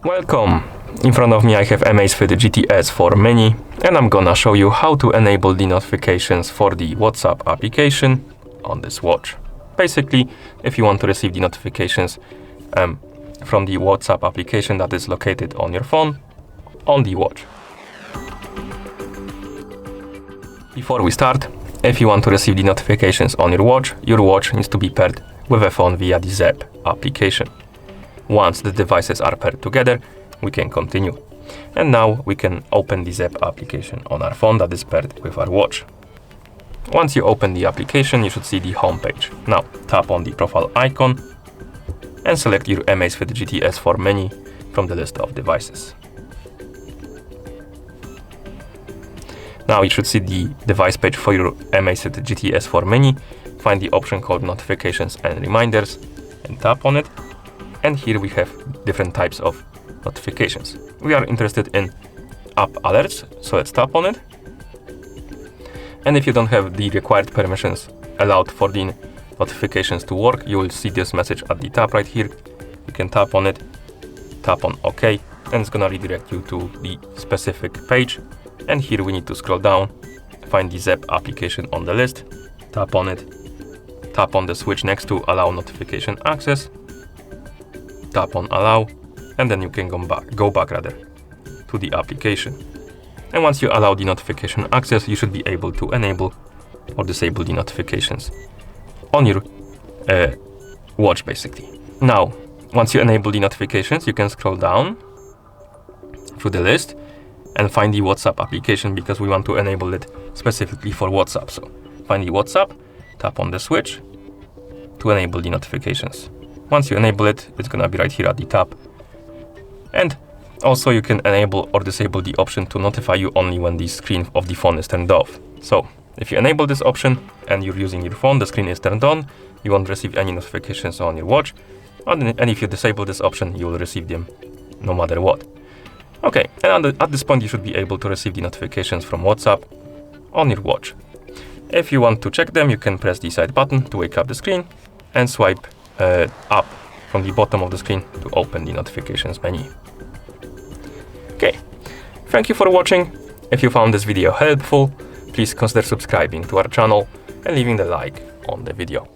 Welcome! In front of me I have AMAZFIT GTS for Mini, and I'm gonna show you how to enable the notifications for the WhatsApp application on this watch. Basically, if you want to receive the notifications from the WhatsApp application that is located on your phone, on the watch. Before we start, if you want to receive the notifications on your watch needs to be paired with a phone via the ZEP application. Once the devices are paired together, we can continue. And now we can open the ZEP application on our phone that is paired with our watch. Once you open the application, you should see the home page. Now tap on the profile icon and select your AMAZFIT GTS for Mini from the list of devices. Now you should see the device page for your AMAZFIT GTS for Mini. Find the option called Notifications and Reminders and tap on it. And here we have different types of notifications. We are interested in app alerts, so let's tap on it. And if you don't have the required permissions allowed for the notifications to work, you will see this message at the top right here. You can tap on it, tap on OK, and it's gonna redirect you to the specific page. And here we need to scroll down, find the ZEP application on the list, tap on it, tap on the switch next to Allow Notification Access, tap on Allow, and then you can go back to the application. And once you allow the notification access, you should be able to enable or disable the notifications on your watch, basically. Now, once you enable the notifications, you can scroll down through the list and find the WhatsApp application because we want to enable it specifically for WhatsApp. So find the WhatsApp, tap on the switch to enable the notifications. Once you enable it, it's gonna be right here at the top. And also you can enable or disable the option to notify you only when the screen of the phone is turned off. So if you enable this option and you're using your phone, the screen is turned on, you won't receive any notifications on your watch. And if you disable this option, you will receive them no matter what. Okay, and at this point you should be able to receive the notifications from WhatsApp on your watch. If you want to check them, you can press the side button to wake up the screen and swipe up from the bottom of the screen to open the notifications menu. Okay, thank you for watching. If you found this video helpful, please consider subscribing to our channel and leaving the like on the video.